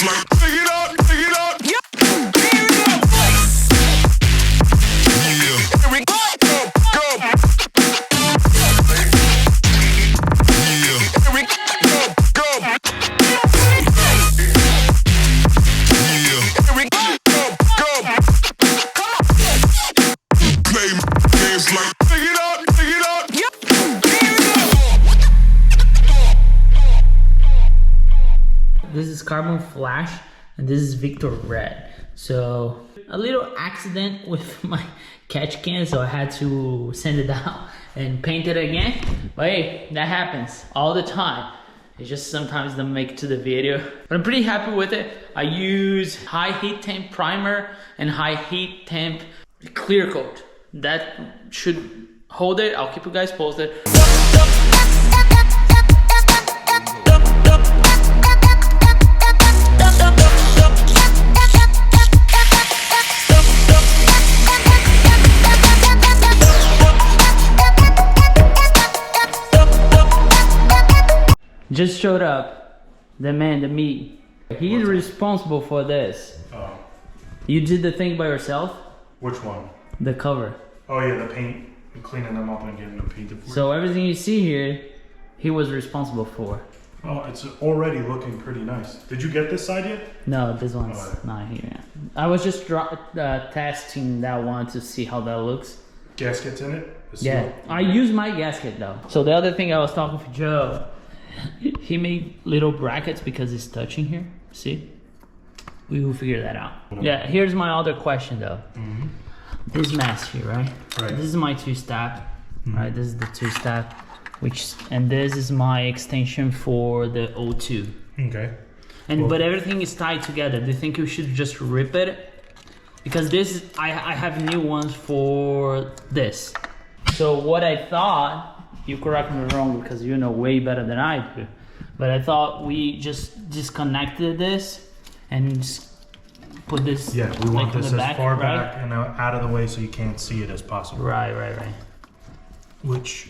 dance like, dig it up, dig it up. Yeah. Here we go. Yeah. Here we go. Go. Yeah. Here we go. Go. Yeah. Here we go. Go. Play dance like, dig it up, dig it up. Yeah. Here we go. This is Carbon Flash and this is Victor Red. So a little accident with my catch can, so I had to send it out and paint it again. But hey, that happens all the time. It just sometimes doesn't make it to the video. But I'm pretty happy with it. I use high heat temp primer and high heat temp clear coat. That should hold it. I'll keep you guys posted. Just showed up, the man, the meat. He's responsible for this. Oh. You did the thing by yourself? Which one? The cover. Oh yeah, the paint. And cleaning them up and getting them painted for So everything you see here, he was responsible for. Oh, it's already looking pretty nice. Did you get this side yet? No, this one's Oh, yeah. not here. I was just testing that one to see how that looks. Gaskets in it? The Yeah, seal? I use my gasket though. So the other thing I was talking to Joe, he made little brackets because it's touching here. See? We will figure that out. Yeah, here's my other question though. Mm-hmm. This mess here, right? Right. This is my two-step, Mm-hmm. right? This is the two-step, and this is my extension for the O2. Okay. And Well- but everything is tied together. Do you think you should just rip it? Because this is, I have new ones for this. So what I thought, you correct me wrong because you know way better than I do, but I thought we just disconnected this and just put this Yeah, we want like in this the as back, far right? back and out of the way so you can't see it as possible. Right. Which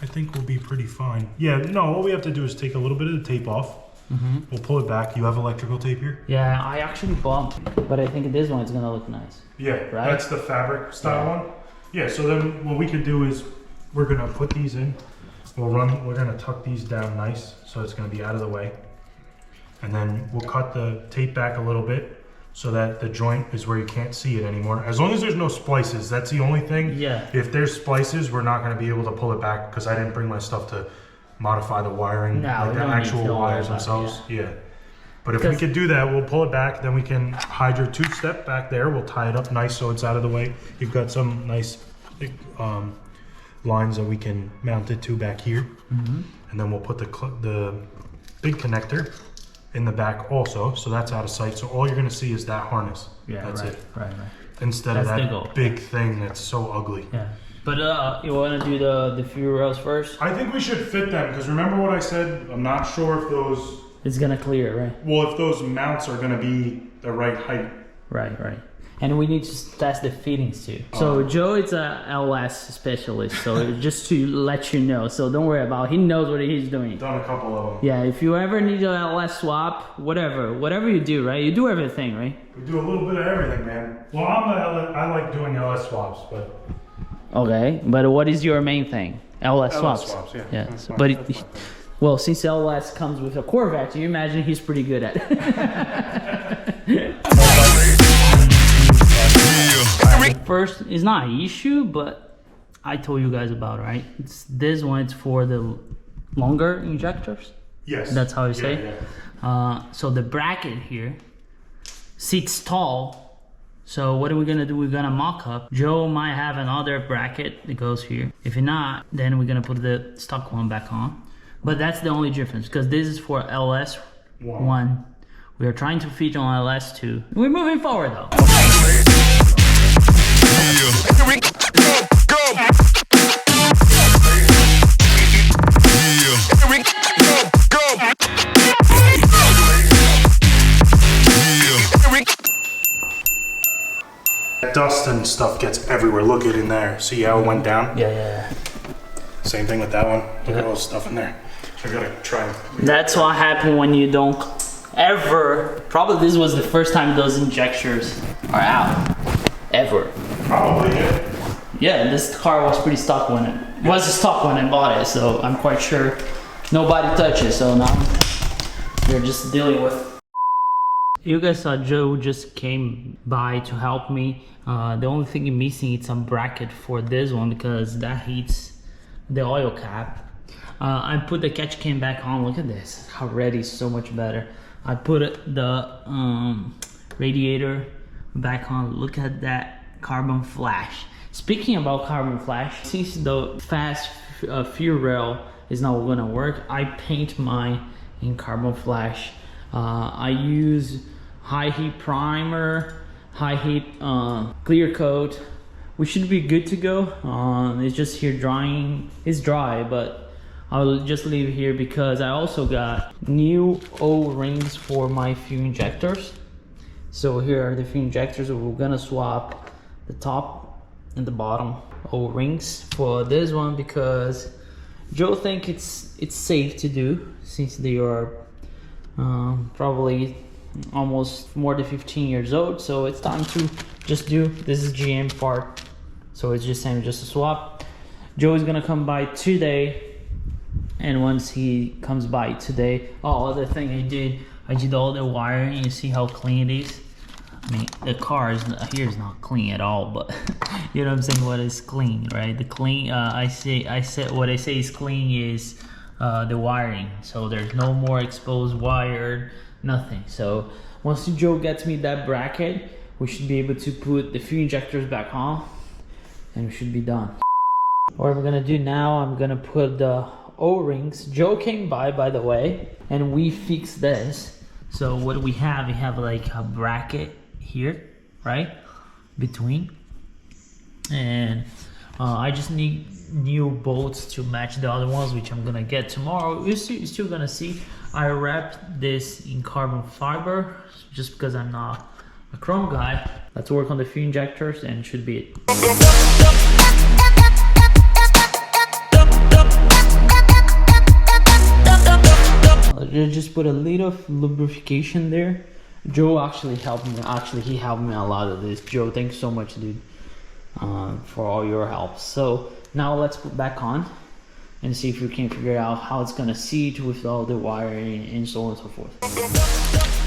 I think will be pretty fine. Yeah, no, all we have to do is take a little bit of the tape off. Mm-hmm. We'll pull it back. You have electrical tape here? Yeah, I actually bought, but I think this one is gonna look nice. Yeah, Right? that's the fabric style Yeah. one. Yeah, so then what we could do is we're gonna put these in. We're gonna tuck these down nice so it's gonna be out of the way. And then we'll cut the tape back a little bit so that the joint is where you can't see it anymore. As long as there's no splices, that's the only thing. Yeah. If there's splices, we're not gonna be able to pull it back because I didn't bring my stuff to modify the wiring, No, like we the don't need actual to do all wires that, themselves. Yeah. But if we Because- could do that, we'll pull it back, then we can hide your two-step back there. We'll tie it up nice so it's out of the way. You've got some nice lines that we can mount it to back here. Mm-hmm. And then we'll put the big connector in the back also, so that's out of sight. So all you're gonna see is that harness. Yeah, That's right, it. right. Instead That's of the that goal. big thing that's so ugly. Yeah. But you wanna do the few rails first? I think we should fit them, because remember what I said? I'm not sure if those, It's gonna clear, right? well, if those mounts are gonna be the right height. Right. And we need to test the fittings too. So Joe is a LS specialist, so just to let you know. So don't worry about it. He knows what he's doing. Done a couple of them. Yeah, if you ever need an LS swap, whatever you do, right? You do everything, right? We do a little bit of everything, man. Well, I like doing LS swaps, but Okay, but what is your main thing? LS swaps. swaps, yeah. Yeah, That's so- fine, but that's fine. well, since LS comes with a Corvette, you imagine he's pretty good at it. First, it's not an issue, but I told you guys about, right? It's this one. It's for the longer injectors. yes. That's how you say Yeah, it? yeah. So the bracket here sits tall. So what are we gonna do? We're gonna mock up. Joe might have another bracket that goes here. If not, then we're gonna put the stock one back on. But that's the only difference because this is for LS1. We are trying to fit on LS2. We're moving forward though. Here we go. Go. Yeah. Here we go. Go. Yeah. Here we go. Dust and stuff gets everywhere. Look it in there. See how it went down? Yeah. Same thing with that one. Look at all the stuff in there. I gotta try. That's what happens when you don't ever. Probably this was the first time those injectors are out, ever. Probably, yeah. Yeah, this car was pretty stock when it was stock when I bought it, so I'm quite sure nobody touched it. So now they're just dealing with. You guys saw Joe just came by to help me. The only thing missing is some bracket for this one because that heats the oil cap. I put the catch can back on. Look at this, already so much better. I put the radiator back on. Look at that carbon flash. Speaking about carbon flash, since the fast fuel rail is not gonna work, I paint mine in carbon flash. I use high heat primer, high heat clear coat. We should be good to go. It's just here drying. It's dry, but I'll just leave it here because I also got new O-rings for my fuel injectors. So here are the fuel injectors. We're gonna swap the top and the bottom O-rings for this one because Joe think it's safe to do since they are probably almost more than 15 years old. So it's time to just do. This is GM part, so it's just same, just a swap. Joe is gonna come by today, and once he comes by today, other thing I did all the wiring. You see how clean it is. I mean, the car is here is not clean at all, but you know what I'm saying. What is clean, right? The clean. I said what I say is clean is the wiring. So there's no more exposed wire, nothing. So once Joe gets me that bracket, we should be able to put the fuel injectors back on, and we should be done. What I'm gonna do now, I'm gonna put the O-rings. Joe came by the way, and we fixed this. So what we have like a bracket here, right, between, and I just need new bolts to match the other ones, which I'm gonna get tomorrow. You're still gonna see. I wrapped this in carbon fiber just because I'm not a chrome guy. Let's work on the fuel injectors and it should be it. Just put a little lubrication there. Joe actually helped me. He helped me a lot of this. Joe, thanks so much, dude, for all your help. So now let's put back on and see if we can figure out how it's gonna seat with all the wiring and so on and so forth.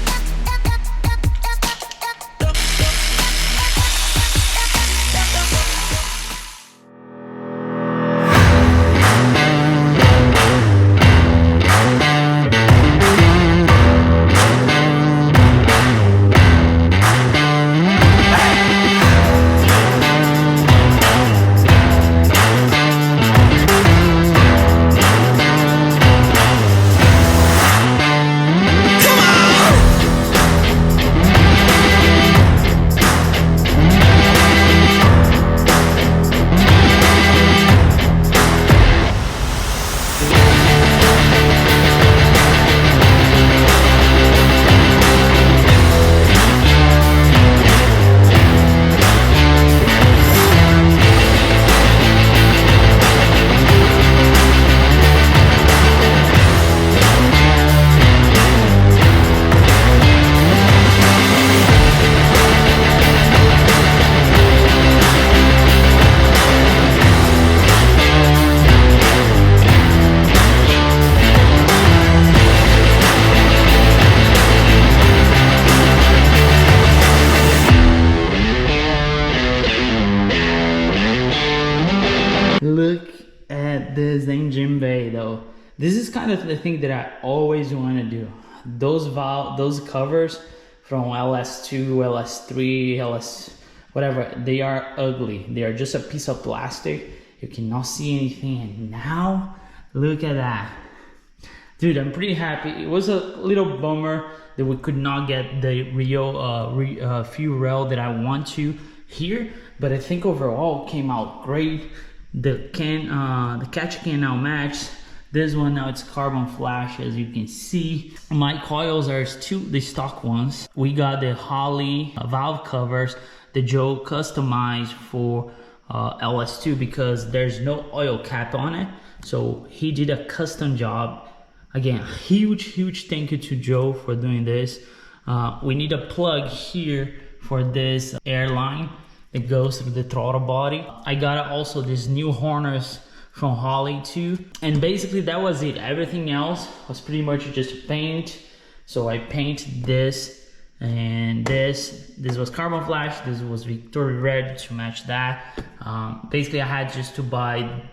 Look at this engine bay though. This is kind of the thing that I always want to do. Those covers from LS2, LS3, LS whatever, they are ugly. They are just a piece of plastic. You cannot see anything, and now look at that. Dude, I'm pretty happy. It was a little bummer that we could not get the real fuel rail that I want to here, but I think overall it came out great. The catch can now match. This one now it's carbon flash, as you can see. My coils are still the stock ones. We got the Holley valve covers that Joe customized for LS2 because there's no oil cap on it. So he did a custom job Again, huge thank you to Joe for doing this. We need a plug here for this airline that goes through the throttle body. I got also this new harness from Holley too. And basically that was it. Everything else was pretty much just paint. So I paint this and this was Carbon Flash, this was Victory Red to match that. Basically I had just to buy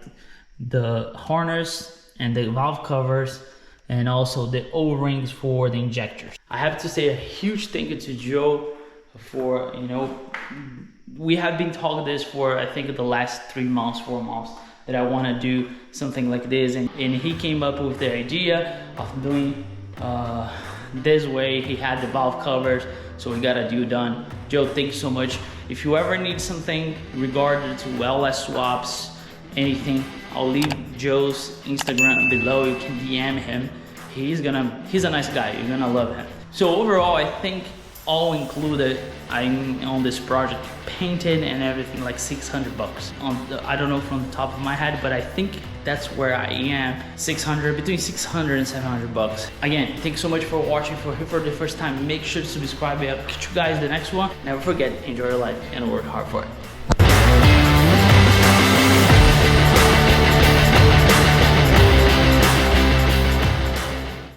the harness and the valve covers and also the O-rings for the injectors. I have to say a huge thank you to Joe for, you know, we have been talking this for I think the last 3 months, 4 months, that I want to do something like this, and he came up with the idea of doing this way. He had the valve covers, so we got a deal done. Joe, thank you so much. If you ever need something regarding to LS swaps, anything, I'll leave Joe's Instagram below. You can DM him. He's a nice guy. You're gonna love him. So overall, I think all included, I'm on this project, painted and everything, like 600 bucks. I don't know from the top of my head, but I think that's where I am. 600, between 600 and 700 bucks. Again, thanks so much for watching. For the first time, make sure to subscribe. I'll catch you guys the next one. Never forget, enjoy your life and work hard for it.